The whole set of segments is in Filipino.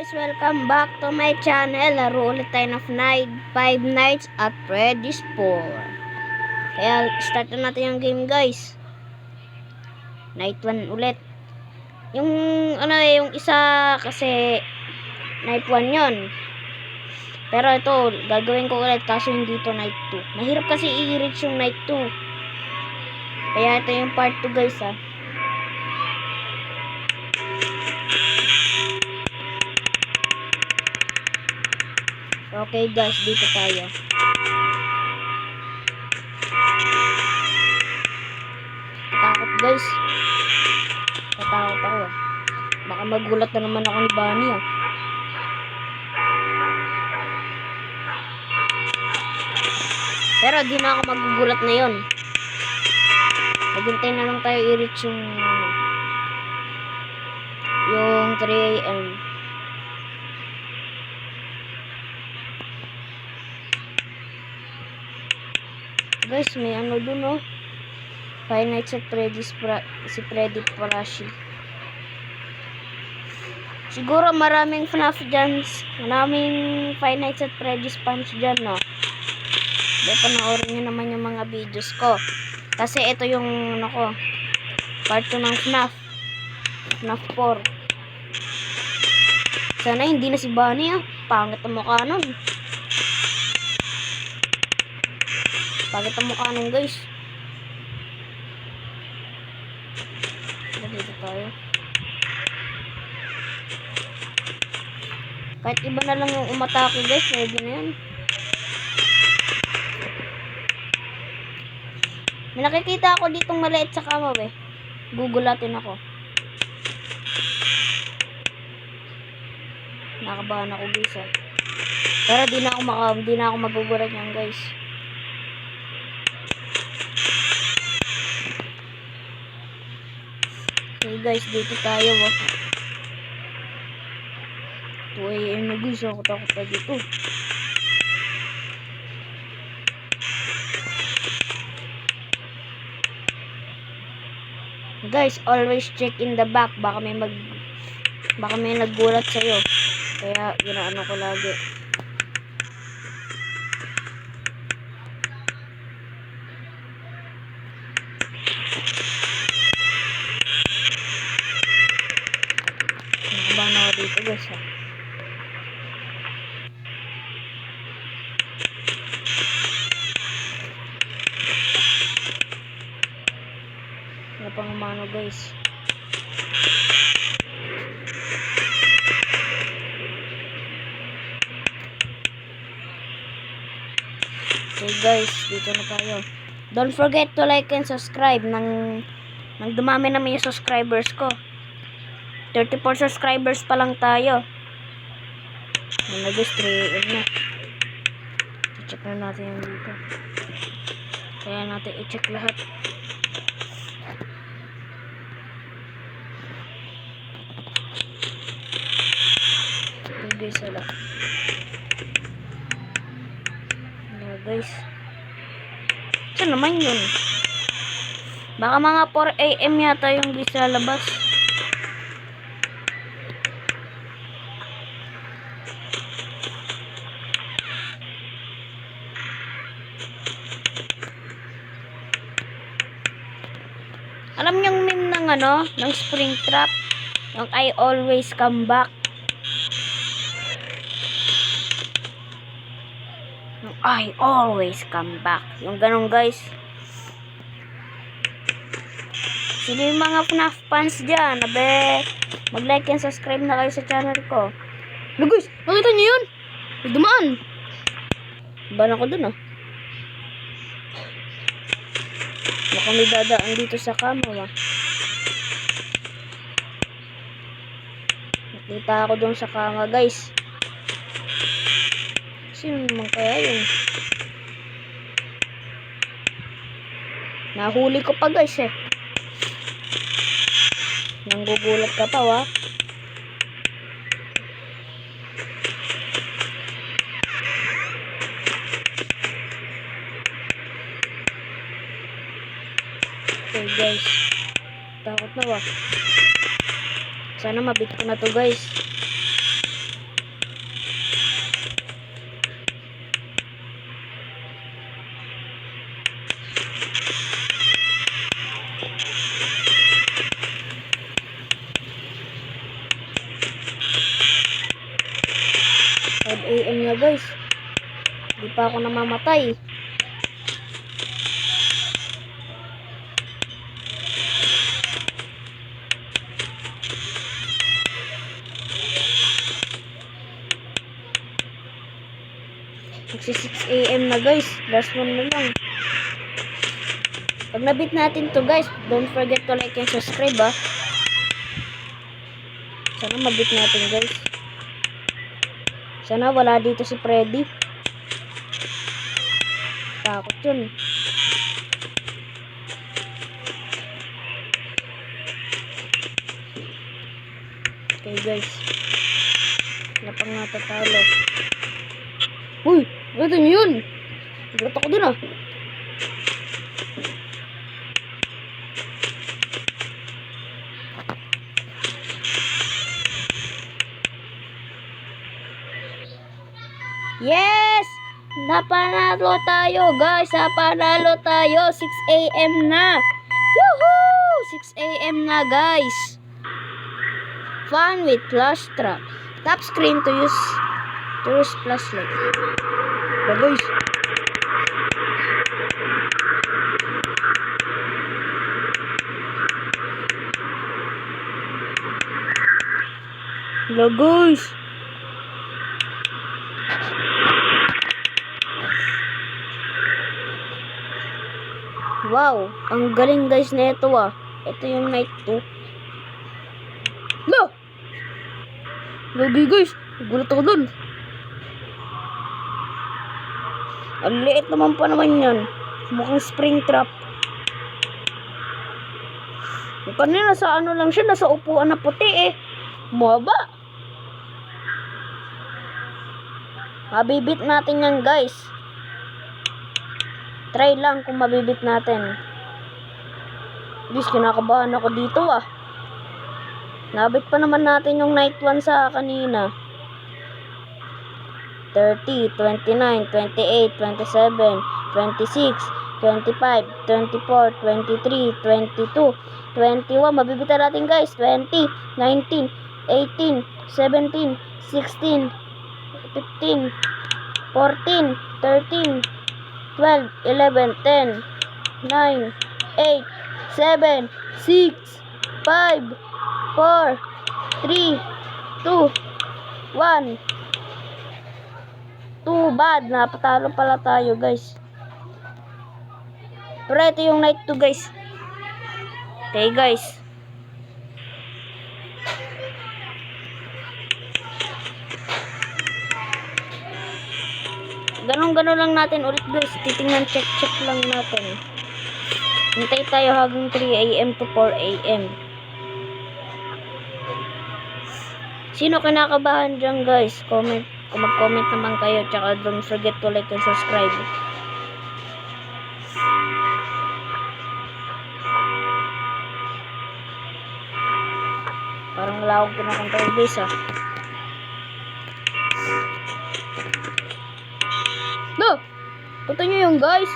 guys, welcome back to my channel. Laro ulit tayo ng Five Nights at Freddy's 4. Kaya start na natin yung game guys. Night 1 ulit. Yung yung isa kasi night 1 yon. Pero ito, gagawin ko ulit kaso hindi to night 2. Mahirap kasi i-reach yung night 2. Kaya ito yung part 2 guys ha. Okay guys, dito tayo. Takot guys. Tatakot ako. Baka magulat na naman ako ni Bunny ah. Pero di na ako magugulat na yon. Maghintay na lang tayo i-reach yung 3 AM. Guys, may ano dun oh. Five Nights at Freddy's si Freddy Parashi. Siguro maraming FNAF dyan. Maraming Five Nights at Freddy's fans dyan no. Dahil panoorin nyo naman yung mga videos ko. Kasi ito yung part 2 ng FNAF 4. Sana hindi na si Bunny ah. Pangit ang mukha nun. Pangit ang mukha nun guys. Dito tayo. Kahit iba na lang yung umatake guys. Pwede na yan. May nakikita ako ditong maliit sa kama eh. Gugulatin ako. Nakabahan ako guys ah. Pero di na ako magugulat yan guys. Okay guys, dito tayo oh. 2 AM na guys, ako takot na dito. Guys, always check in the back. Baka may naggulat sa'yo. Kaya ginaano ko lagi. Nakabahan ako dito guys ha. Wala pang umano guys. Okay guys, dito na tayo. Don't forget to like and subscribe. Nang dumami naman yung subscribers ko. 34 subscribers pa lang tayo. Ano guys, 3 AM na. I-check na natin yung dito. Kaya natin i-check lahat. Guys, wala. Wala guys. Saan naman yun? Baka mga 4 AM yata yung guys lalabas. Alam niyo yung meme ng ng Springtrap? Yung I always come back. I always come back. Yung ganun guys. Sino yung mga FNAF fans dyan? Abe, mag-like and subscribe na kayo sa channel ko. No guys, nakita nyo yun? May dumaan. Ban ako dun ah. Baka may dadaan dito sa kama ah. Nakita ako dun sa kama guys. Sino naman kaya yun? Nahuli ko pa guys eh. Nanggugulat ka pa wa. Okay guys. Takot na wa. Sana mabit ko na to guys. 5 AM na guys. Hindi pa ako namamatay. Magsi 6 AM na guys. Last one na lang. Pag nabit natin to guys, don't forget to like and subscribe ah. Sana mabit natin guys. Sana wala dito si Freddy. Takot yun. Okay guys. Napang natatalo. Uy! Ano yun? Gulat ako dun ah. Yes! Napanalo tayo guys. Napanalo tayo. 6 AM na. Yuhuu! 6 AM na guys. Fun with flash trap. Tap screen to use flashlight. Ba guys? Hello guys. Wow, ang galing guys na ito ah. Ito yung night 2. No! Lagi guys, gulat ako dun. Ang liit naman pa naman yan. Mukhang spring trap. Yung kanina nasa ano lang siya, nasa upuan na puti eh. Maba. Mabibit natin yan guys. Try lang kung mabibit natin. Guys, kinakabahan ako dito ah. Nabit pa naman natin yung night 1 sa kanina. 30, 29, 28, 27, 26, 25, 24, 23, 22, 21. Mabibitan natin guys. 20, 19, 18, 17, 16, 15, 14, 13, 12, 11, 10, 9, 8, 7, 6, 5, 4, 3, 2, 1. Too bad. Napatalo pala tayo guys. Pero ito yung night 2 guys. Okay guys. Ganun-ganun lang natin ulit guys. Titingnan, check lang natin. Hintay tayo hanggang 3 AM to 4 AM. Sino kinakabahan dyan guys? Comment. Kung mag-comment naman kayo. Tsaka don't forget to like and subscribe. Parang wala akong kinakontrol guys ah. No! Punta nyo yung guys.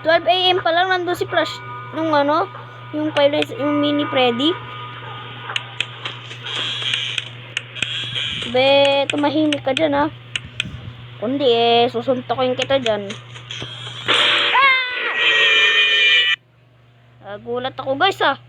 12 AM pa lang nandun si Flash. Nung ano? Yung mini Freddy. Be, tumahimik ka dyan ha. Kundi eh, susuntokin kita dyan. Ah! Gulat ako guys ah.